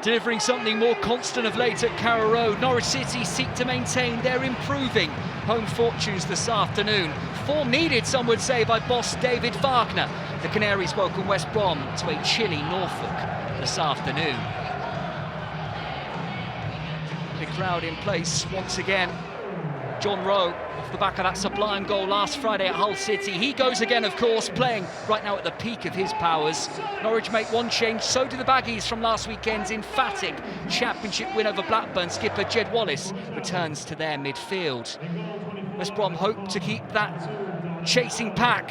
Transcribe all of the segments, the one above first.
Delivering something more constant of late at Carrow Road, Norwich City seek to maintain their improving home fortunes this afternoon. Form needed, some would say, by boss David Wagner. The Canaries welcome West Brom to a chilly Norfolk this afternoon. Big crowd in place once again. John Rowe, off the back of that sublime goal last Friday at Hull City. He goes again, of course, playing right now at the peak of his powers. Norwich make one change, so do the Baggies from last weekend's emphatic championship win over Blackburn. Skipper Jed Wallace returns to their midfield. West Brom hope to keep that chasing pack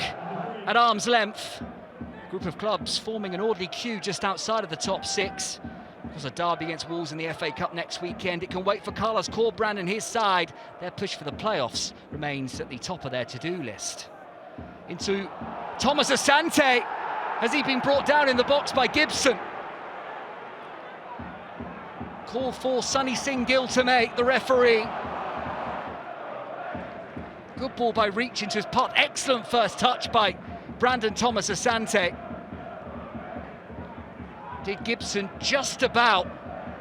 at arm's length. A group of clubs forming an orderly queue just outside of the top six. There's a derby against Wolves in the FA Cup next weekend. It can wait for Carlos Corbrand and his side. Their push for the playoffs remains at the top of their to-do list. Into Thomas Asante. Has he been brought down in the box by Gibson? Call for Sunny Singh Gill to make, the referee. Good ball by Reach into his path. Excellent first touch by Brandon Thomas Asante. Did Gibson just about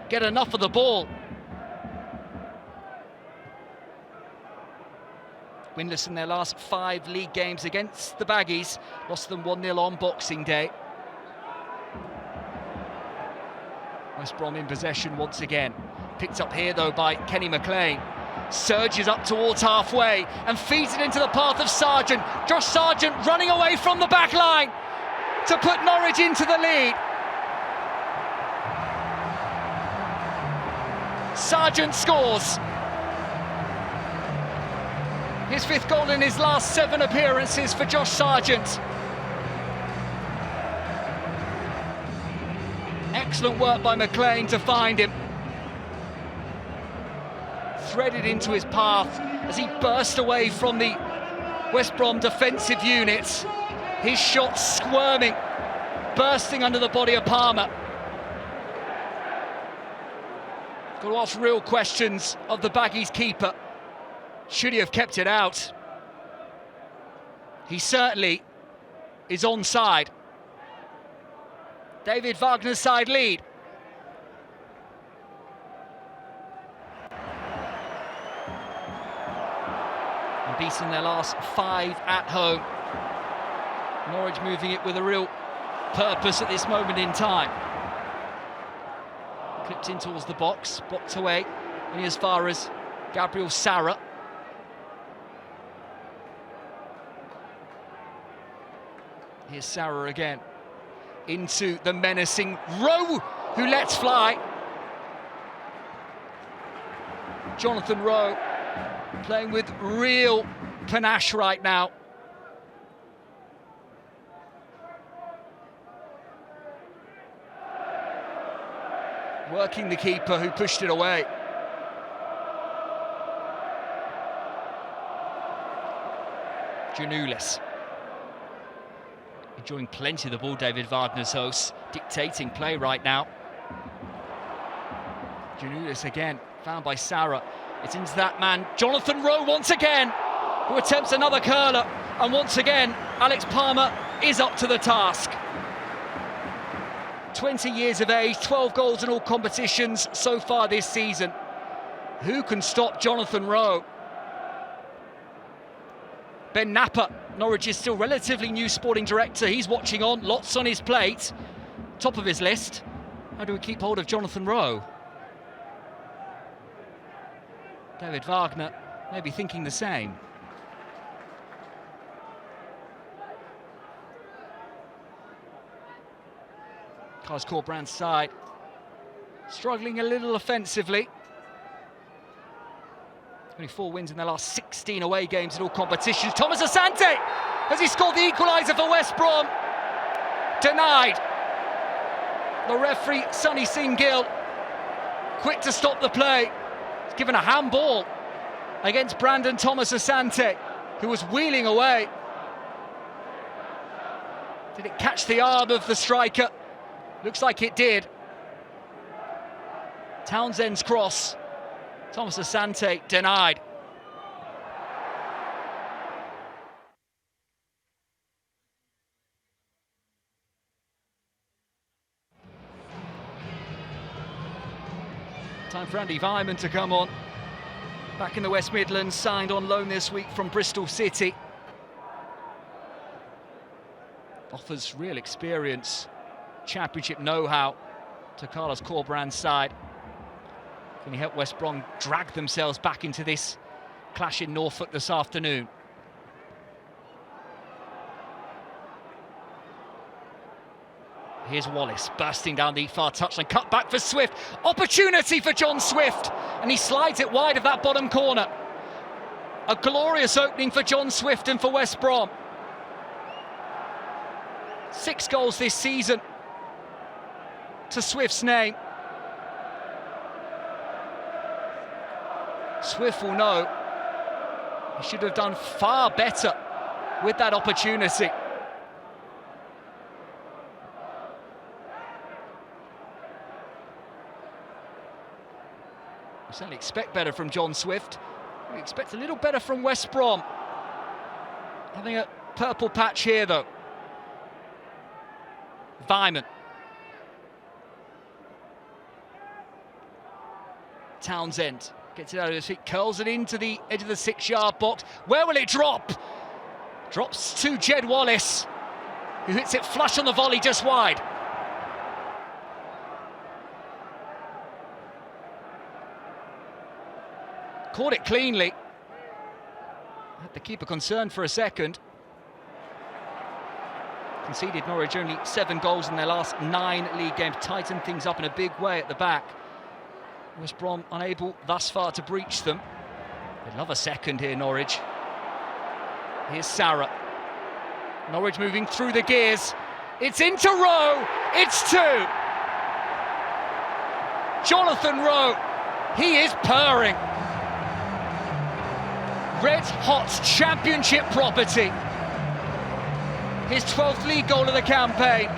get enough of the ball? Winless in their last 5 league games against the Baggies. Lost them 1-0 on Boxing Day. West Brom in possession once again. Picked up here though by Kenny McLean. Surges up towards halfway and feeds it into the path of Sargent. Josh Sargent running away from the back line to put Norwich into the lead. Sargent scores. His 5th goal in his last 7 appearances for Josh Sargent. Excellent work by McLean to find him. Threaded into his path as he burst away from the West Brom defensive unit. His shot squirming, bursting under the body of Palmer. Got to ask real questions of the Baggies keeper. Should he have kept it out? He certainly is onside. David Wagner's side lead. Unbeaten their last 5 at home. Norwich moving it with a real purpose at this moment in time. Clipped in towards the box, blocked away, only as far as Gabriel Sara. Here's Sara again, into the menacing Rowe, who lets fly. Jonathan Rowe playing with real panache right now. Working the keeper who pushed it away. Giannoulis. Enjoying plenty of the ball, David Wagner's host, dictating play right now. Giannoulis again, found by Sara. It's into that man, Jonathan Rowe once again, who attempts another curler. And once again, Alex Palmer is up to the task. 20 years of age, 12 goals in all competitions so far this season. Who can stop Jonathan Rowe? Ben Napper, Norwich is still relatively new sporting director. He's watching on, lots on his plate. Top of his list. How do we keep hold of Jonathan Rowe? David Wagner maybe thinking the same. Carlos Corbrand's side struggling a little offensively. Only 4 wins in their last 16 away games in all competitions. Thomas Asante, has he scored the equaliser for West Brom? Denied. The referee, Sunny Singh Gill, quick to stop the play. He's given a handball against Brandon Thomas Asante, who was wheeling away. Did it catch the arm of the striker? Looks like it did. Townsend's cross. Thomas Asante denied. Time for Andy Weimann to come on. Back in the West Midlands, signed on loan this week from Bristol City. Offers real experience, championship know-how to Carlos Corberán's side. Can he help West Brom drag themselves back into this clash in Norfolk this afternoon? Here's Wallace bursting down the far touchline, cut back for Swift. Opportunity for John Swift, and he slides it wide of that bottom corner. A glorious opening for John Swift and for West Brom. 6 goals this season to Swift's name. Swift will know he should have done far better with that opportunity. We certainly expect better from John Swift. We expect a little better from West Brom. Having a purple patch here, though. Weimann. Townsend gets it out of his feet, curls it into the edge of the 6-yard box. Where will it drop? Drops to Jed Wallace, who hits it flush on the volley just wide. Caught it cleanly. Had the keeper concerned for a second. Conceded Norwich only 7 goals in their last 9 league games. Tightened things up in a big way at the back. West Brom unable thus far to breach them. They'd love a second here, Norwich. Here's Sarah. Norwich moving through the gears. It's into Rowe. It's 2. Jonathan Rowe. He is purring. Red hot championship property. His 12th league goal of the campaign.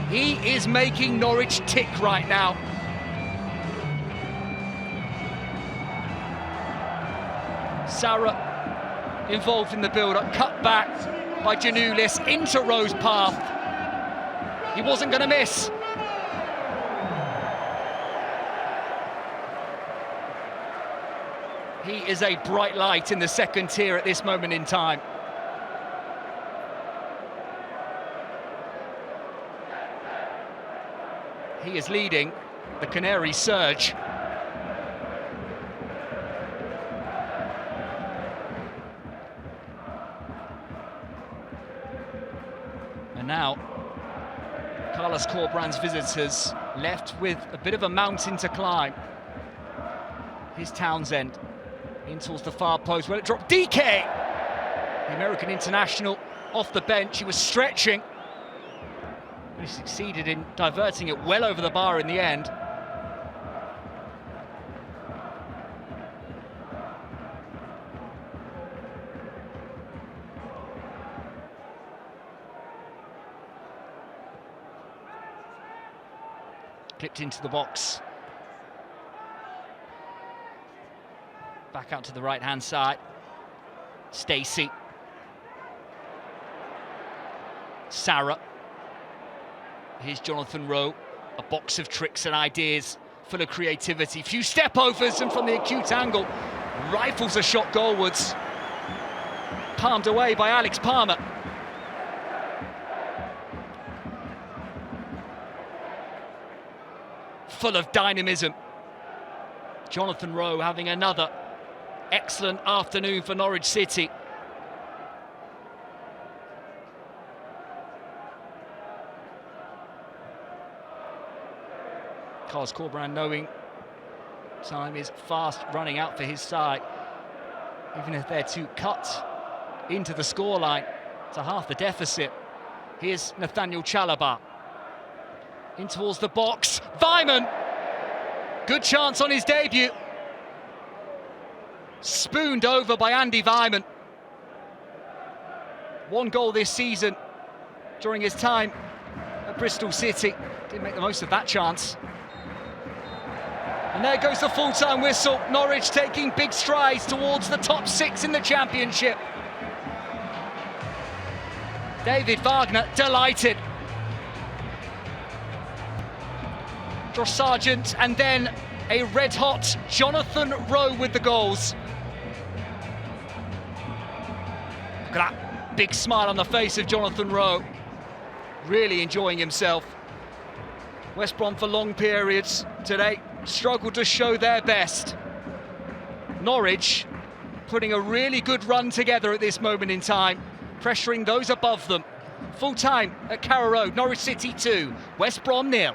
He is making Norwich tick right now. Sarah involved in the build-up, cut back by Janulis into Rowe's path. He wasn't going to miss. He is a bright light in the second tier at this moment in time. He is leading the Canaries surge. And now, Carlos Corberán's visitors left with a bit of a mountain to climb. Here's Townsend. In towards the far post, where it dropped. DK! The American international off the bench. He was stretching. But he succeeded in diverting it well over the bar in the end. Clipped into the box. Back out to the right-hand side. Stacey. Sarah. Here's Jonathan Rowe. A box of tricks and ideas, full of creativity. Few step-overs, and from the acute angle, rifles a shot goalwards. Palmed away by Alex Palmer. Full of dynamism. Jonathan Rowe having another excellent afternoon for Norwich City. Carlos Corberán knowing time is fast running out for his side. Even if they're to cut into the scoreline to half the deficit. Here's Nathaniel Chalobah. In towards the box. Weimann! Good chance on his debut. Spooned over by Andy Weimann. 1 goal this season during his time at Bristol City. Didn't make the most of that chance. And there goes the full-time whistle. Norwich taking big strides towards the top 6 in the championship. David Wagner delighted. Josh Sargent, and then a red-hot Jonathan Rowe with the goals. Look at that big smile on the face of Jonathan Rowe. Really enjoying himself. West Brom for long periods today struggled to show their best. Norwich putting a really good run together at this moment in time, pressuring those above them. Full time at Carrow Road, Norwich City 2, West Brom 0.